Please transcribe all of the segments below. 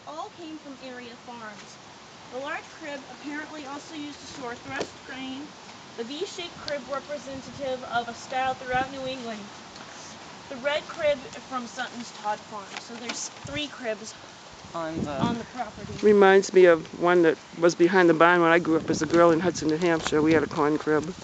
all came from area farms. The large crib apparently also used to store threshed grain, the V-shaped crib representative of a style throughout New England. The red crib from Sutton's Todd Farm. So there's 3 cribs on the property. Reminds me of one that was behind the barn when I grew up as a girl in Hudson, New Hampshire. We had a corn crib.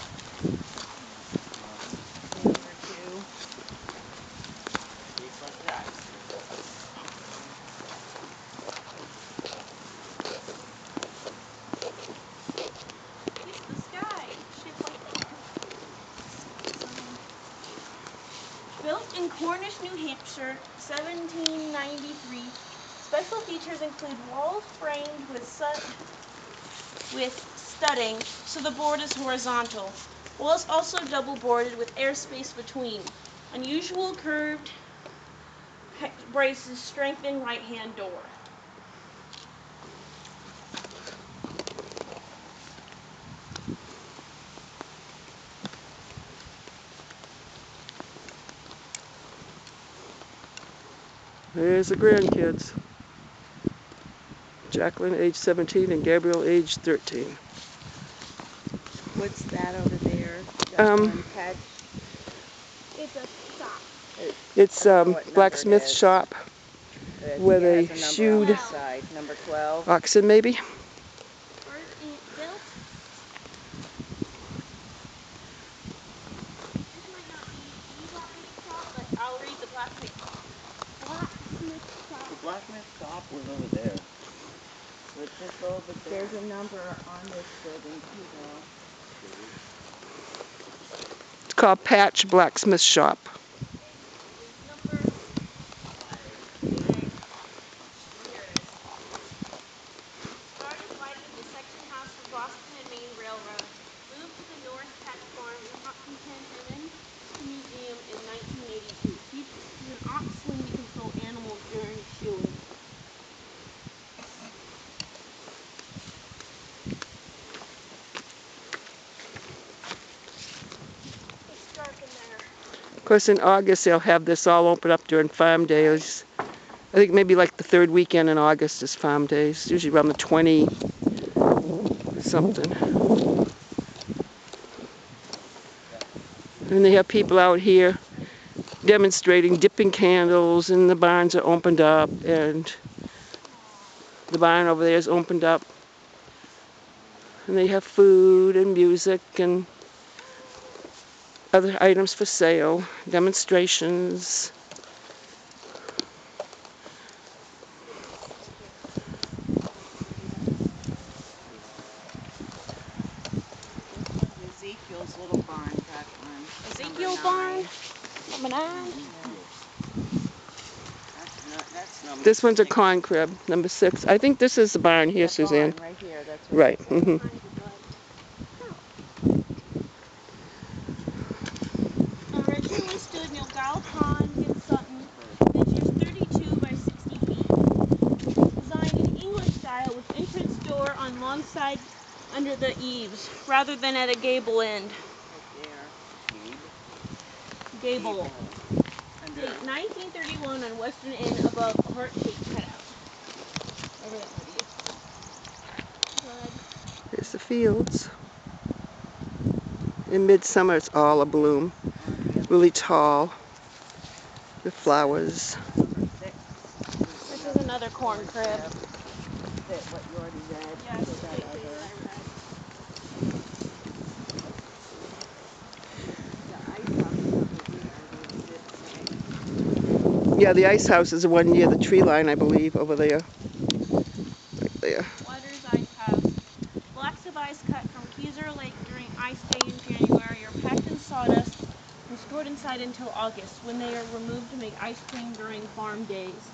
Built in Cornish, New Hampshire, 1793, special features include walls framed with studding so the board is horizontal. Walls also double boarded with airspace between. Unusual curved braces strengthen right-hand door. There's the grandkids. Jackelyn, age 17, and Gabriel, age 13. What's that over there? Patch? It's a shop. It's blacksmith shop where they shoed number 12. oxen, maybe. I'll read the blacksmith shop. The blacksmith shop was over there. Let's just go over there. There's a number on this building too, though. It's called Patch Blacksmith Shop. Started lighting the section house for Boston and Maine Railroad. Moved to the North Platform in Hopkinton and then to the museum in 1982. Features an ox swing to control animals during shoeing. It's dark in there. Of course, in August they'll have this all open up during farm days. I think maybe like the 3rd weekend in August is farm days. Usually around the 20 something. And they have people out here demonstrating dipping candles, and the barns are opened up, and the barn over there is opened up. And they have food and music and other items for sale, demonstrations. Ezekiel's little barn, that one. Ezekiel barn, number 9. This one's a corn crib, number 6. I think this is the barn here, Suzanne. Barn right here, that's right. Originally stood near Gall Pond in Sutton, measures 32 by 60 feet. Designed in English style with entrance door on long side under the eaves, rather than at a gable end. Gable. Date 1931 on western end above heart-shaped cutout. Over that might be. Here's the fields. In midsummer, it's all abloom. Really tall. The flowers. This is another corn crib. What you already read. Yes. Yeah, the ice house is the one near the tree line, I believe, over there. Right there. Waters Ice House. Blocks of ice cut from Keyser Lake during ice day in January are packed in sawdust and stored inside until August, when they are removed to make ice cream during farm days.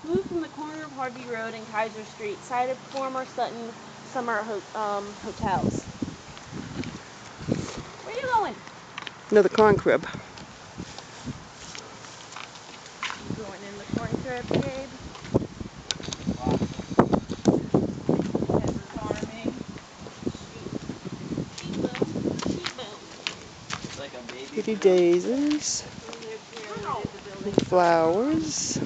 Moved from the corner of Harvey Road and Kaiser Street, site of former Sutton summer hotels. Where are you going? Another corn crib. Going in the corn crib, Gabe. Farming. Sheep boom. It's like a baby. Pretty daisies. Flowers.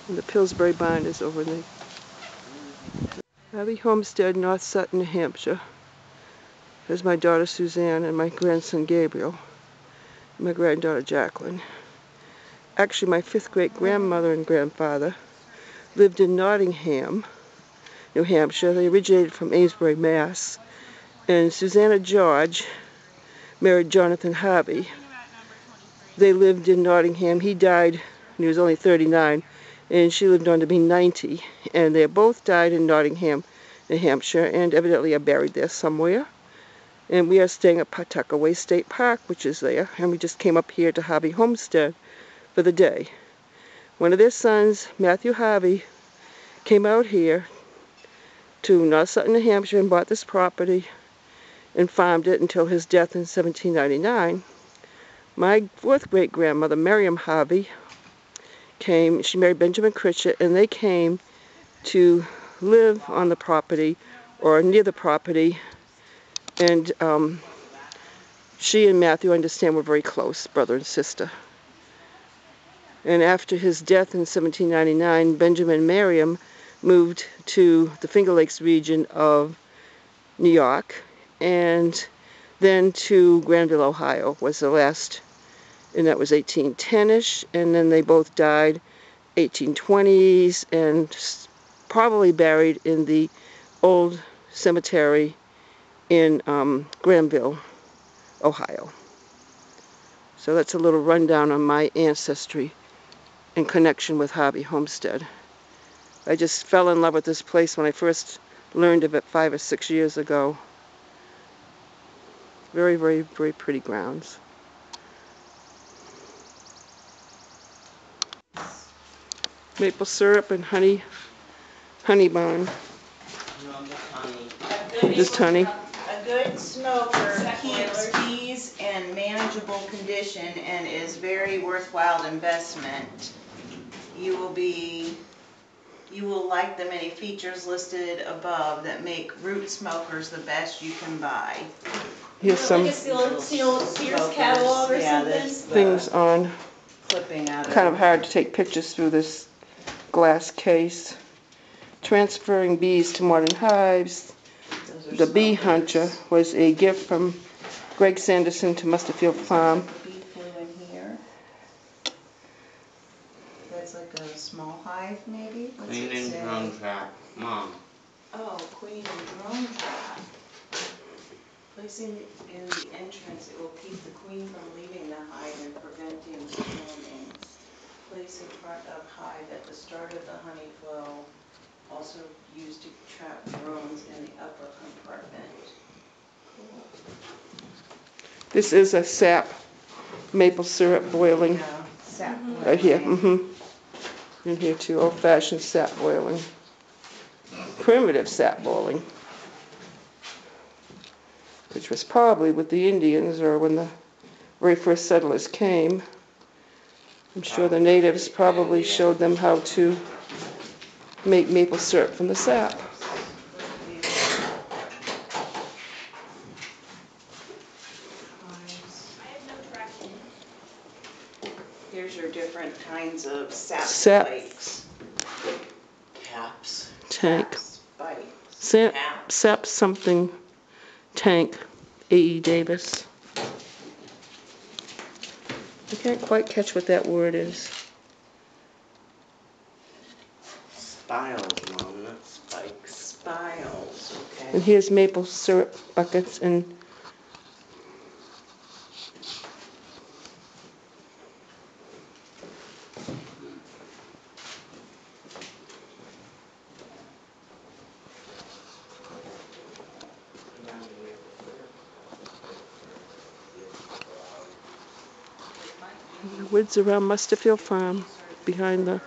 And the Pillsbury barn is over there. Harvey Homestead, North Sutton, New Hampshire. There's my daughter Suzanne and my grandson Gabriel. And my granddaughter Jackelyn. Actually, my 5th great grandmother and grandfather lived in Nottingham, New Hampshire. They originated from Amesbury, Mass. And Susanna George married Jonathan Harvey. They lived in Nottingham. He died when he was only 39, and she lived on to be 90. And they both died in Nottingham, New Hampshire, and evidently are buried there somewhere. And we are staying at Pawtuckaway State Park, which is there, and we just came up here to Harvey Homestead for the day. One of their sons, Matthew Harvey, came out here to North Sutton, New Hampshire, and bought this property and farmed it until his death in 1799. My 4th great grandmother, Mariam Harvey, came. She married Benjamin Critchett, and they came to live on the property or near the property. And she and Matthew, I understand, were very close, brother and sister. And after his death in 1799, Benjamin and Mariam moved to the Finger Lakes region of New York, and then to Granville, Ohio was the last, and that was 1810-ish, and then they both died 1820s and probably buried in the old cemetery in Granville, Ohio. So that's a little rundown on my ancestry in connection with Harvey Homestead. I just fell in love with this place when I first learned of it 5 or 6 years ago. Very, very, very pretty grounds. Maple syrup and honey bun. Just honey. A good smoker keeps bees in manageable condition and is very worthwhile investment. You will like the many features listed above that make root smokers the best you can buy. Here's some like a Sears catalog or something. things on. Clipping out of Kind of hard to take pictures through this glass case. Transferring bees to modern hives. The Bee Hunter was a gift from Greg Sanderson to Musterfield Farm. bee flew in here. That's like a small hive, maybe? What's Queen it and say? drone trap. Mom. Oh, queen and drone trap. Placing it in the entrance, it will keep the queen from leaving the hive and preventing swarming. Place in front of hive at the start of the honey flow. Also used to trap drones in the upper compartment. Cool. This is a sap maple syrup boiling Yeah, sap right here. boiling. In here too, old-fashioned sap boiling. Primitive sap boiling. Which was probably with the Indians or when the very first settlers came. I'm sure the natives probably showed them how to make maple syrup from the sap. Here's your different kinds of sap Sap. spikes. Caps. Tank. Spikes. Sap something tank. A.E. Davis. I can't quite catch what that word is. Spiles, Mom, not spikes. Spiles, And okay. here's maple syrup buckets and the woods around Musterfield Farm behind the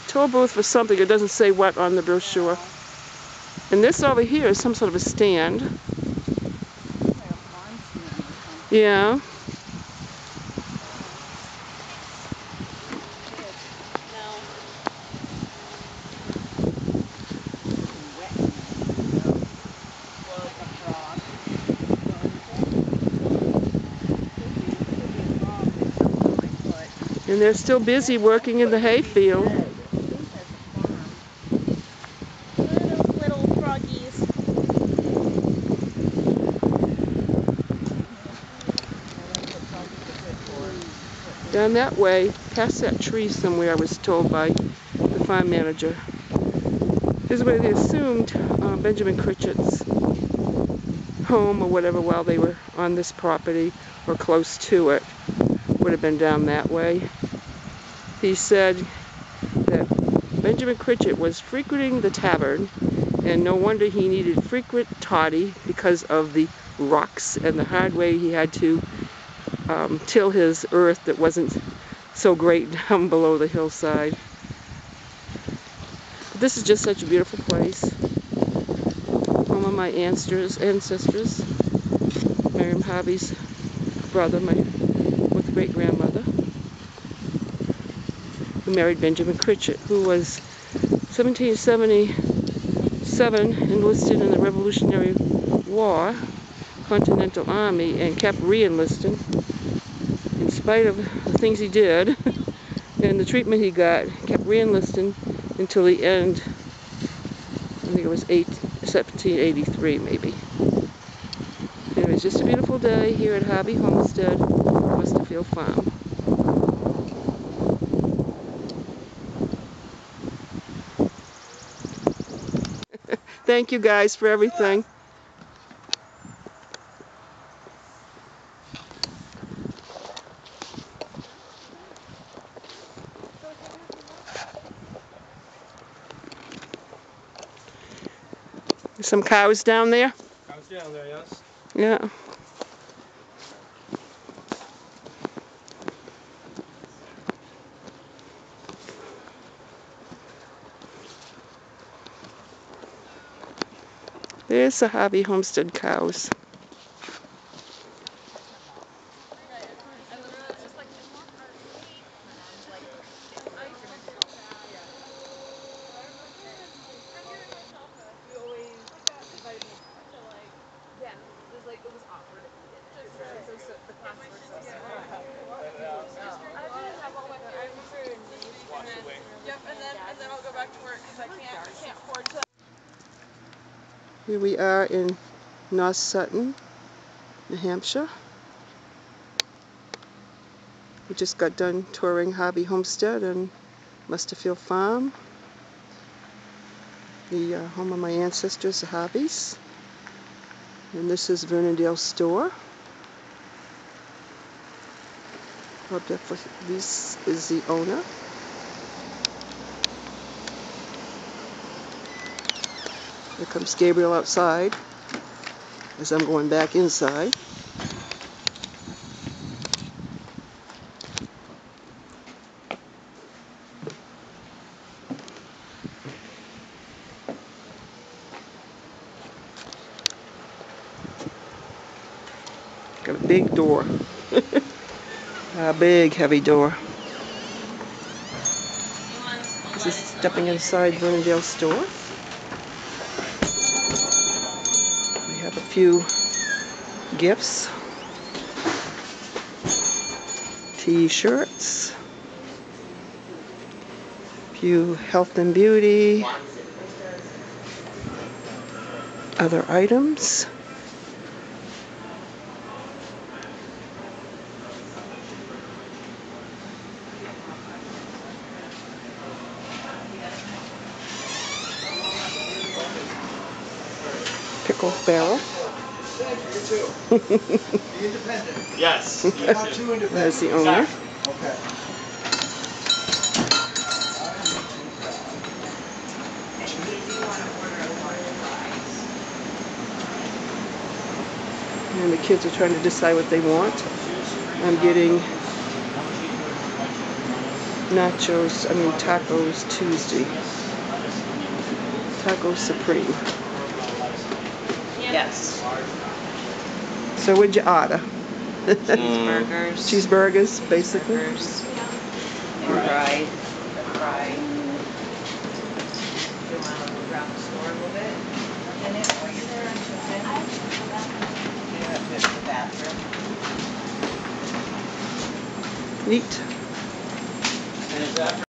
toll booth for something. It doesn't say what on the brochure. And this over here is some sort of a stand. Like a farm stand or something. Yeah. And they're still busy working in the hayfield. What are those little froggies? Down that way, past that tree somewhere, I was told by the farm manager, is where they assumed Benjamin Critchett's home or whatever while they were on this property or close to it. Would have been down that way. He said that Benjamin Critchett was frequenting the tavern, and no wonder he needed frequent toddy because of the rocks and the hard way he had to till his earth that wasn't so great down below the hillside. But this is just such a beautiful place. Home of my ancestors, Mariam Harvey's brother, my great-grandmother, who married Benjamin Critchett, who was 1777 enlisted in the Revolutionary War, Continental Army, and kept re-enlisting in spite of the things he did and the treatment he got. Kept re-enlisting until the end. I think it was 1783 maybe. Anyway, it's just a beautiful day here at Harvey Homestead, Westerfield Farm. Thank you guys for everything. There's some cows down there. Cows down there, yes. Yeah. There's the Harvey Homestead cows. Here we are in North Sutton, New Hampshire. We just got done touring Harvey Homestead and Westerfield Farm, the home of my ancestors, the Harveys. And this is Vernondale store. This is the owner. Here comes Gabriel outside as I'm going back inside. Got a big door. A big heavy door. Just stepping inside Vernondale store. We have a few gifts. T-shirts. A few health and beauty. Other items. Pickle barrel. Independent. Yes. There's the owner. Okay. And the kids are trying to decide what they want. I'm getting tacos Tuesday. Taco Supreme. Yes. So what'd you order? Cheeseburgers. Cheeseburgers, basically. Burgers. And fried. Fried. You want to move around the store a little bit? And then while you're there, Suzanne, you have to go to the bathroom. Neat.